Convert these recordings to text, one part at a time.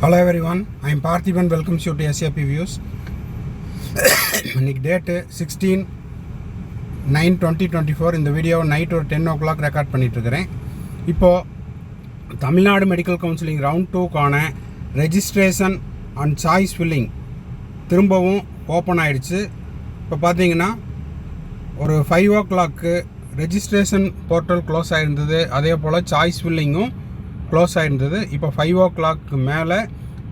Hello everyone, I am Parthiban. Welcomes you to SAP Views. இன்னைக்கு date 16/9/2024. இந்த video night ஒரு 10 o'clock record பண்ணிகிட்ருக்கிறேன். இப்போது தமிழ்நாடு மெடிக்கல் கவுன்சிலிங் ரவுண்ட் 2க்கான ரெஜிஸ்ட்ரேஷன் அண்ட் சாய்ஸ் ஃபில்லிங் திரும்பவும் open ஆகிடுச்சு. இப்போ பார்த்தீங்கன்னா ஒரு 5 o'clock ரெஜிஸ்ட்ரேஷன் போர்ட்டல் க்ளோஸ் ஆகிருந்தது, அதே போல் சாய்ஸ் ஃபில்லிங்கும் க்ளோஸ் ஆகிருந்தது. இப்போ 5 o'clock மேலே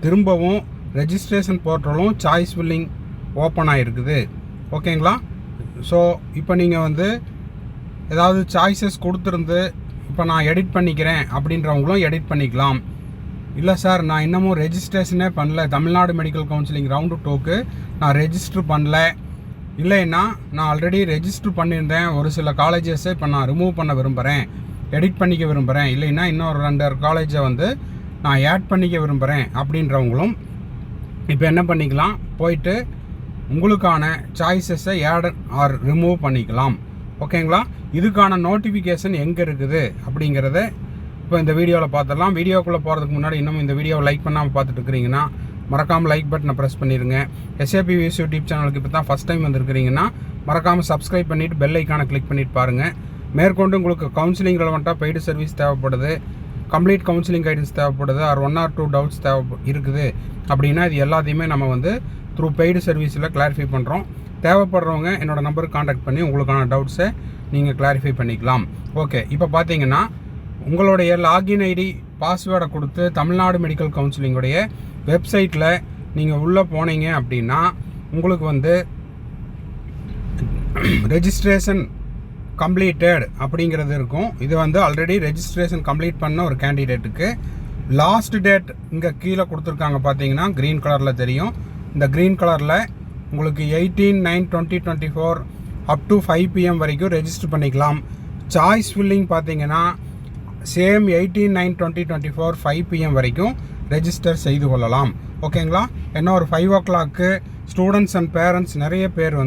திரும்பவும் ரெஜிஸ்ட்ரேஷன் போர்ட்டலும் சாய்ஸ் ஃபில்லிங் ஓப்பன் ஆகிருக்குது. ஓகேங்களா? ஸோ இப்போ நீங்கள் ஏதாவது சாய்ஸஸ் கொடுத்துருந்து இப்போ நான் எடிட் பண்ணிக்கிறேன் அப்படின்றவங்களும் எடிட் பண்ணிக்கலாம். இல்லை சார், நான் இன்னமும் ரெஜிஸ்ட்ரேஷனே பண்ணல, தமிழ்நாடு மெடிக்கல் கவுன்சிலிங் ரவுண்டு 2க்கு நான் ரெஜிஸ்டர் பண்ணல, இல்லைன்னா நான் ஆல்ரெடி ரெஜிஸ்டர் பண்ணியிருந்தேன், ஒரு சில காலேஜஸை இப்போ நான் ரிமூவ் பண்ண விரும்புகிறேன், எடிட் பண்ணிக்க விரும்புகிறேன், இல்லைன்னா இன்னொரு 2 காலேஜை நான் ஆட் பண்ணிக்க விரும்புகிறேன் அப்படின்றவங்களும் இப்போ என்ன பண்ணிக்கலாம், போயிட்டு உங்களுக்கான சாய்ஸஸை ஆட் ஆர் ரிமூவ் பண்ணிக்கலாம். ஓகேங்களா? இதுக்கான நோட்டிஃபிகேஷன் எங்கே இருக்குது அப்படிங்கிறத இப்போ இந்த வீடியோவில் பார்த்துடலாம். வீடியோக்குள்ளே போகிறதுக்கு முன்னாடி இன்னும் இந்த வீடியோவை லைக் பண்ணாமல் பார்த்துட்டு இருக்கிறீங்கன்னா மறக்காமல் லைக் பட்டனை ப்ரெஸ் பண்ணிடுங்க. SAP Views யூடியூப் சேனலுக்கு இப்போ தான் ஃபஸ்ட் டைம் வந்திருக்கிறீங்கன்னா மறக்காமல் சப்ஸ்கிரைப் பண்ணிவிட்டு பெல் ஐக்கானை கிளிக் பண்ணிட்டு பாருங்கள். மேற்கொண்டு உங்களுக்கு கவுன்சிலிங் ரெலவெண்ட்டாக பெய்டு சர்வீஸ் தேவைப்படுது, கம்ப்ளீட் கவுன்சிலிங் கைடன்ஸ் தேவைப்படுது, ஆர் 1 or 2 டவுட்ஸ் இருக்குது அப்படின்னா இது எல்லாத்தையுமே நம்ம த்ரூ பெய்டு சர்வீஸில் கிளாரிஃபை பண்ணுறோம். தேவைப்படுறவங்க என்னோடய நம்பருக்கு காண்டாக்ட் பண்ணி உங்களுக்கான டவுட்ஸை நீங்கள் கிளாரிஃபை பண்ணிக்கலாம். ஓகே, இப்போ பார்த்தீங்கன்னா உங்களுடைய லாகின் ஐடி பாஸ்வேர்டை கொடுத்து தமிழ்நாடு மெடிக்கல் கவுன்சிலிங்குடைய வெப்சைட்டில் நீங்கள் உள்ளே போனீங்க அப்படின்னா உங்களுக்கு ரெஜிஸ்ட்ரேஷன் கம்ப்ளீட்டட் அப்படிங்கிறது இருக்கும். இது ஆல்ரெடி ரெஜிஸ்ட்ரேஷன் கம்ப்ளீட் பண்ண ஒரு கேண்டிடேட்டுக்கு லாஸ்ட் டேட் இங்கே கீழே கொடுத்துருக்காங்க. பார்த்தீங்கன்னா க்ரீன் கலரில் தெரியும். இந்த க்ரீன் கலரில் உங்களுக்கு 18/9/2024 அப் டு 5 PM வரைக்கும் ரெஜிஸ்டர் பண்ணிக்கலாம். சாய்ஸ் ஃபில்லிங் பார்த்தீங்கன்னா சேம் 18/9/2024 5 PM வரைக்கும் ரெஜிஸ்டர் செய்து கொள்ளலாம். ஓகேங்களா? என்ன ஒரு 5 o'clock ஸ்டூடெண்ட்ஸ் அண்ட் பேரண்ட்ஸ் நிறைய பேர்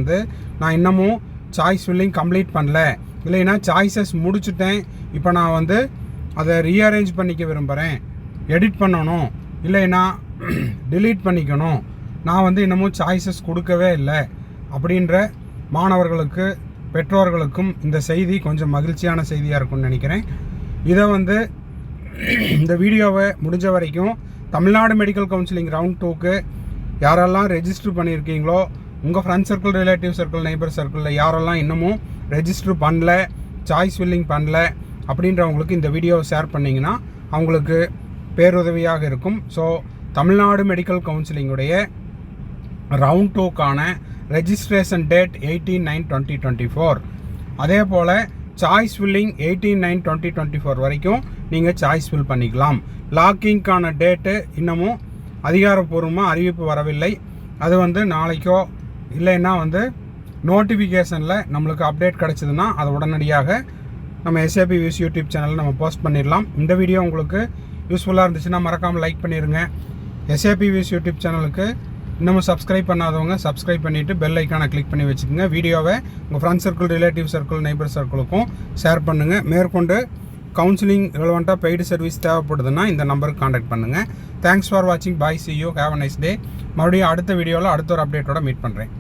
நான் இன்னமும் சாய்ஸ் ஃபில்லிங் கம்ப்ளீட் பண்ணல, இல்லைன்னா சாய்ஸஸ் முடிச்சுட்டேன், இப்போ நான் அதை ரீஅரேஞ்ச் பண்ணிக்க விரும்புகிறேன், எடிட் பண்ணணும், இல்லைன்னா டிலீட் பண்ணிக்கணும், நான் இன்னமும் சாய்ஸஸ் கொடுக்கவே இல்லை அப்படின்ற மாணவர்களுக்கு பெற்றோர்களுக்கும் இந்த செய்தி கொஞ்சம் மகிழ்ச்சியான செய்தியாக இருக்கும்னு நினைக்கிறேன். இதை இந்த வீடியோவை முடிஞ்ச வரைக்கும் தமிழ்நாடு மெடிக்கல் கவுன்சிலிங் ரவுண்ட் 2க்கு யாரெல்லாம் ரெஜிஸ்டர் பண்ணியிருக்கீங்களோ, உங்கள் friend circle, relative circle, neighbour சர்க்கிளில் யாரெல்லாம் இன்னமும் ரெஜிஸ்டர் பண்ணல, சாய்ஸ் ஃபில்லிங் பண்ணல அப்படின்றவங்களுக்கு இந்த வீடியோவை ஷேர் பண்ணிங்கன்னா அவங்களுக்கு பேருதவியாக இருக்கும். ஸோ தமிழ்நாடு மெடிக்கல் கவுன்சிலிங்குடைய ரவுண்ட் 2க்கான ரெஜிஸ்ட்ரேஷன் டேட் 18/9/2024. அதே போல் சாய்ஸ் ஃபில்லிங் 18/9/2024 வரைக்கும் நீங்கள் சாய்ஸ் ஃபில் பண்ணிக்கலாம். லாக்கிங்க்கான டேட்டு இன்னமும் அதிகாரப்பூர்வமாக அறிவிப்பு வரவில்லை. அது நாளைக்கோ இல்லைன்னா நோட்டிஃபிகேஷனில் நம்மளுக்கு அப்டேட் கிடச்சிதுன்னா அதை உடனடியாக நம்ம SAP Views யூடியூப் சேனலில் நம்ம போஸ்ட் பண்ணிடலாம். இந்த வீடியோ உங்களுக்கு யூஸ்ஃபுல்லாக இருந்துச்சுன்னா மறக்காமல் லைக் பண்ணிடுங்க. SAP Views யூடியூப் சேனலுக்கு இன்னமும் சப்ஸ்கிரைப் பண்ணாதவங்க சப்ஸ்கிரைப் பண்ணிவிட்டு பெல் ஐக்கானை கிளிக் பண்ணி வச்சுக்கோங்க. வீடியோவை உங்கள் friend circle, relative circle, neighbour சர்க்கிளுக்கும் ஷேர் பண்ணுங்கள். மேற்கொண்டு கவுன்சிலிங் ரெலவெண்ட்டாக பெய்டு சர்வீஸ் தேவைப்படுதுன்னா இந்த நம்பருக்கு காண்டாக்ட் பண்ணுங்கள். தேங்க்ஸ் ஃபார் வாட்சிங். பாய், see you, have a nice day. மறுபடியும் அடுத்த வீடியோவில் அடுத்த ஒரு அப்டேட்டோட மீட் பண்ணுறேன்.